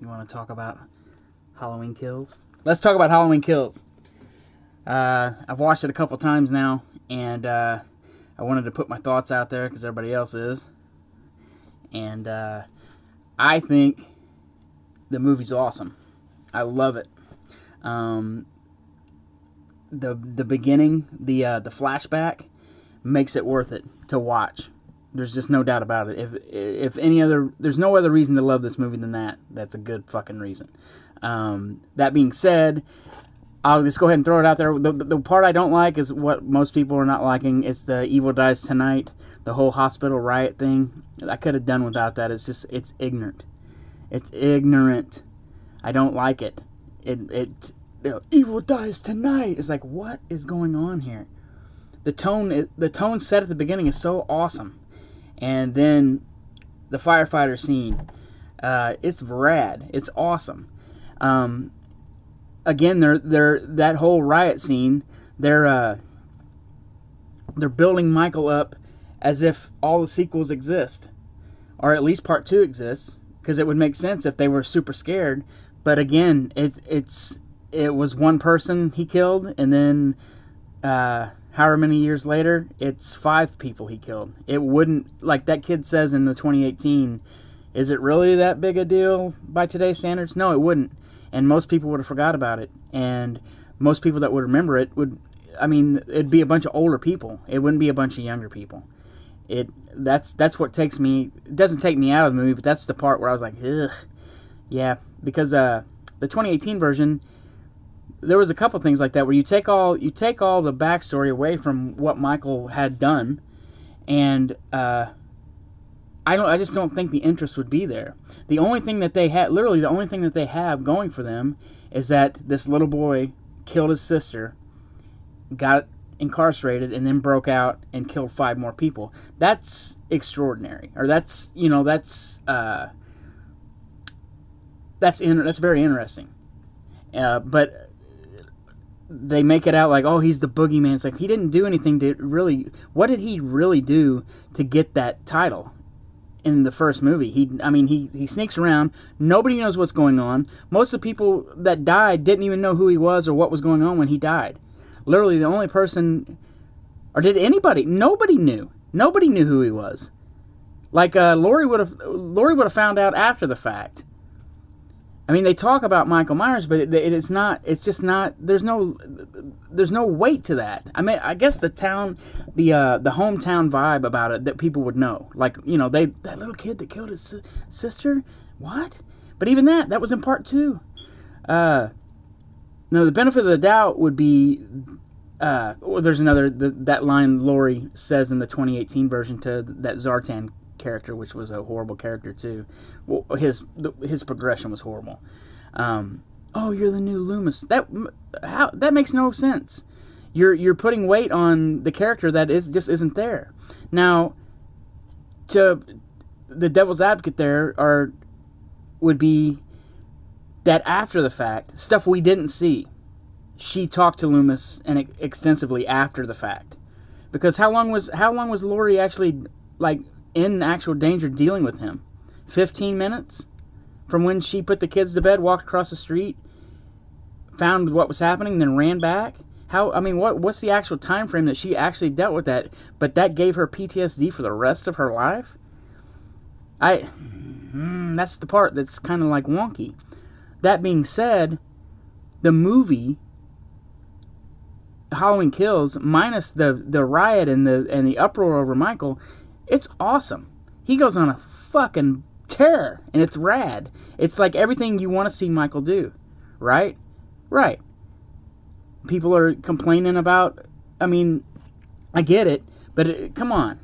You want to talk about Halloween Kills? Let's talk about Halloween Kills. I've watched it a couple times now, and I wanted to put my thoughts out there because everybody else is. And I think the movie's awesome. I love it. The beginning, the flashback, makes it worth it to watch. There's just no doubt about it. If any other, there's no other reason to love this movie than that. That's a good fucking reason. That being said, I'll just go ahead and throw it out there. The part I don't like is what most people are not liking. It's the Evil Dies Tonight, the whole hospital riot thing. I could have done without that. It's ignorant. It's ignorant. I don't like it. Evil Dies Tonight. It's like, what is going on here? The tone set at the beginning is so awesome. And then the firefighter scene, it's rad. It's awesome. Again, they're that whole riot scene. They're building Michael up as if all the sequels exist, or at least part 2 exists, because it would make sense if they were super scared. But again, it was one person he killed, and then however many years later, it's 5 people he killed. It wouldn't, like that kid says in the 2018, is it really that big a deal by today's standards? No, it wouldn't. And most people would have forgot about it. And most people that would remember it it'd be a bunch of older people. It wouldn't be a bunch of younger people. That's what takes me, it doesn't take me out of the movie, but that's the part where I was like, ugh. Yeah, because the 2018 version, there was a couple things like that where you take all the backstory away from what Michael had done, and I just don't think the interest would be there. The only thing that they had, literally the only thing that they have going for them, is that this little boy killed his sister, got incarcerated, and then broke out and killed 5 more people. That's extraordinary, or that's very interesting. But they make it out like, oh, he's the Boogeyman. It's like, he didn't do anything to really... What did he really do to get that title in the first movie? He sneaks around. Nobody knows what's going on. Most of the people that died didn't even know who he was or what was going on when he died. Literally, the only person... Or did anybody? Nobody knew. Nobody knew who he was. Like, Lori would have found out after the fact. I mean, they talk about Michael Myers, but it's not. It's just not. There's no weight to that. I mean, I guess the town, the hometown vibe about it that people would know. Like, that little kid that killed his sister. What? But even that was in part 2. No, the benefit of the doubt would be. There's another that line Lori says in the 2018 version to that Zartan character, which was a horrible character too. Well, his progression was horrible. Oh, you're the new Loomis. That makes no sense. You're putting weight on the character that just isn't there. Now, to the devil's advocate there would be that after the fact, stuff we didn't see, she talked to Loomis and extensively after the fact. Because how long was Lori actually in actual danger dealing with him? 15 minutes? From when she put the kids to bed, walked across the street, found what was happening, then ran back? What's the actual time frame that she actually dealt with that, but that gave her PTSD for the rest of her life? That's the part that's kind of like wonky. That being said, the movie Halloween Kills, minus the riot and the uproar over Michael, it's awesome. He goes on a fucking tear, and it's rad. It's like everything you want to see Michael do, right? Right. People are complaining about... I get it, but come on.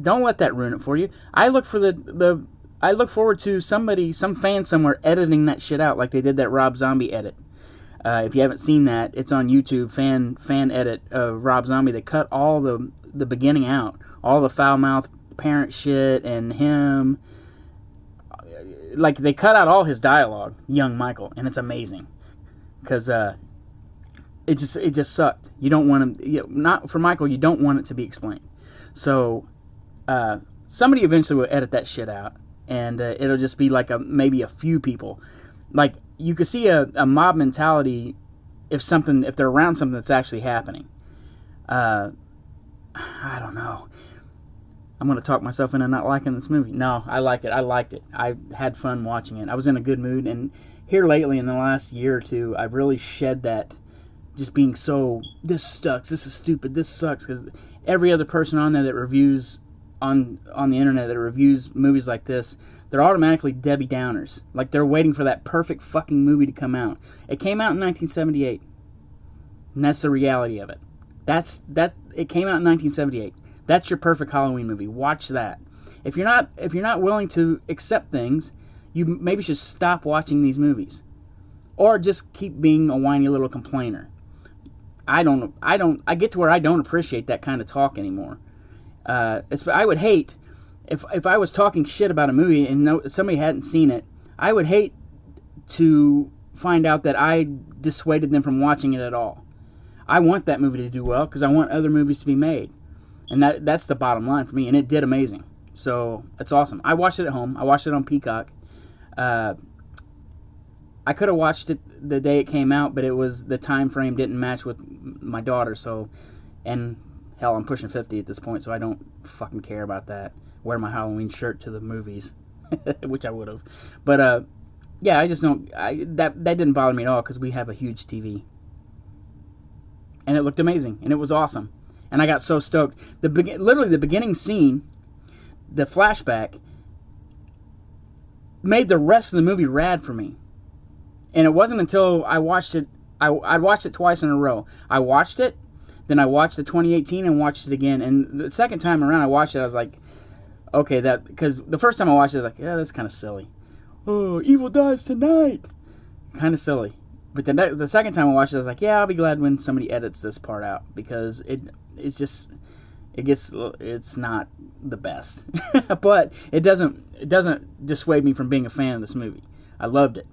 Don't let that ruin it for you. I look forward to some fan somewhere editing that shit out like they did that Rob Zombie edit. If you haven't seen that, it's on YouTube, fan edit of Rob Zombie. They cut all the beginning out. All the foul-mouthed parent shit and him. Like, they cut out all his dialogue, young Michael, and it's amazing. Because it just sucked. You don't want him... not for Michael, you don't want it to be explained. So, somebody eventually will edit that shit out. and it'll just be like maybe a few people. Like you could see a mob mentality if they're around something that's actually happening. I don't know. I'm going to talk myself into not liking this movie. No, I like it. I liked it. I had fun watching it. I was in a good mood. And here lately, in the last year or two, I've really shed that just being so, this sucks, this is stupid, this sucks. Because every other person on there that reviews, on the internet that reviews movies like this, they're automatically Debbie Downers. Like they're waiting for that perfect fucking movie to come out. It came out in 1978. And that's the reality of it. It came out in 1978. That's your perfect Halloween movie. Watch that. If you're not willing to accept things, you maybe should stop watching these movies, or just keep being a whiny little complainer. I get to where I don't appreciate that kind of talk anymore. I would hate if I was talking shit about a movie and somebody hadn't seen it. I would hate to find out that I dissuaded them from watching it at all. I want that movie to do well because I want other movies to be made. And that's the bottom line for me. And it did amazing. So, it's awesome. I watched it at home. I watched it on Peacock. I could have watched it the day it came out, but the time frame didn't match with my daughter. So, and hell, I'm pushing 50 at this point, so I don't fucking care about that. Wear my Halloween shirt to the movies, which I would have. But, yeah, I just don't... That didn't bother me at all because we have a huge TV. And it looked amazing. And it was awesome. And I got so stoked. Literally, the beginning scene, the flashback, made the rest of the movie rad for me. And it wasn't until I watched it, I watched it twice in a row. I watched it, then I watched the 2018 and watched it again. And the second time around I watched it, I was like, okay, because the first time I watched it, I was like, yeah, that's kind of silly. Oh, evil dies tonight. Kind of silly. But the second time I watched it, I was like, yeah, I'll be glad when somebody edits this part out, because it's not the best. But it doesn't dissuade me from being a fan of this movie. I loved it.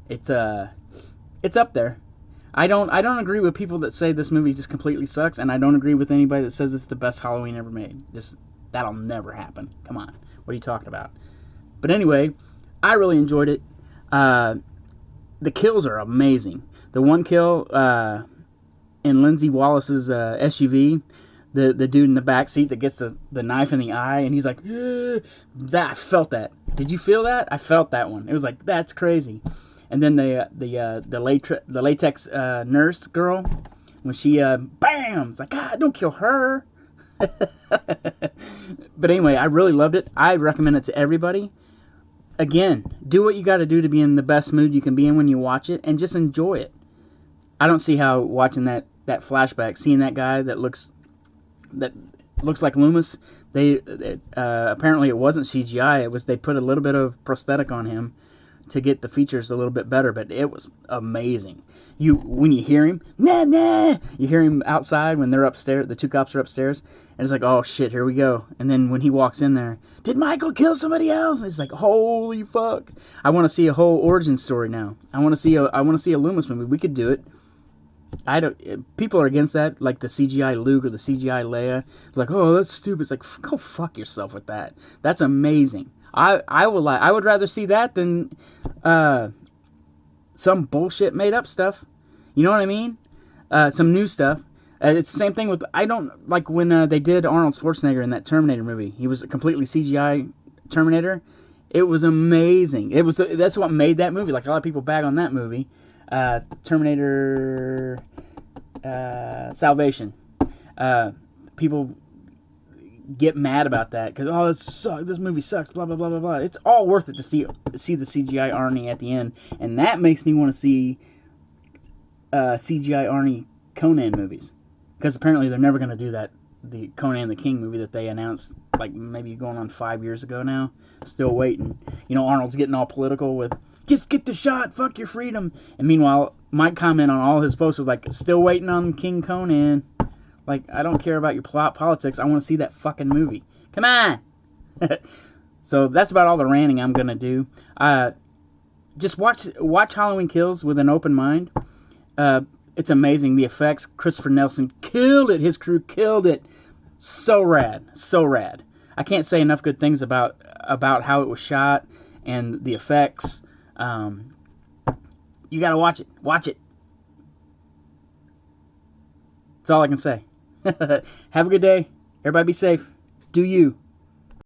It's up there. I don't agree with people that say this movie just completely sucks, and I don't agree with anybody that says it's the best Halloween ever made. Just that'll never happen. Come on. What are you talking about? But anyway, I really enjoyed it. The kills are amazing. The one kill in Lindsay Wallace's SUV, the dude in the back seat that gets the knife in the eye, and he's like, I felt that. Did you feel that? I felt that one. It was like, that's crazy. And then the latex nurse girl, when she bam, it's like, don't kill her. But anyway, I really loved it. I recommend it to everybody. Again, do what you got to do to be in the best mood you can be in when you watch it, and just enjoy it. I don't see how watching that flashback, seeing that guy that looks like Loomis, apparently it wasn't CGI. They put a little bit of prosthetic on him to get the features a little bit better, but it was amazing. When you hear him, nah, you hear him outside when they're upstairs, the two cops are upstairs, and it's like, oh shit, here we go. And then when he walks in there, did Michael kill somebody else? And it's like, holy fuck. I want to see a whole origin story now. I want to see a Loomis movie. We could do it. People are against that, like the CGI Luke or the CGI Leia. Like, oh, that's stupid. It's like, go fuck yourself with that. That's amazing. I would rather see that than some bullshit made up stuff. You know what I mean? Some new stuff. It's the same thing with, I don't like when they did Arnold Schwarzenegger in that Terminator movie. He was a completely CGI Terminator. It was amazing. That's what made that movie. Like, a lot of people bag on that movie. Terminator Salvation. People get mad about that because this movie sucks, blah blah blah blah blah. It's all worth it to see the CGI Arnie at the end, and that makes me want to see CGI Arnie Conan movies, because apparently they're never going to do that. The Conan the King movie that they announced, like maybe going on 5 years ago now, still waiting. You know, Arnold's getting all political with, just get the shot, fuck your freedom. And meanwhile, my comment on all his posts was like, still waiting on King Conan. Like, I don't care about your politics. I want to see that fucking movie. Come on! So that's about all the ranting I'm going to do. Just watch Halloween Kills with an open mind. It's amazing. The effects, Christopher Nelson killed it. His crew killed it. So rad. So rad. I can't say enough good things about about how it was shot and the effects. You gotta watch it. Watch it. That's all I can say. Have a good day. Everybody be safe. Do you.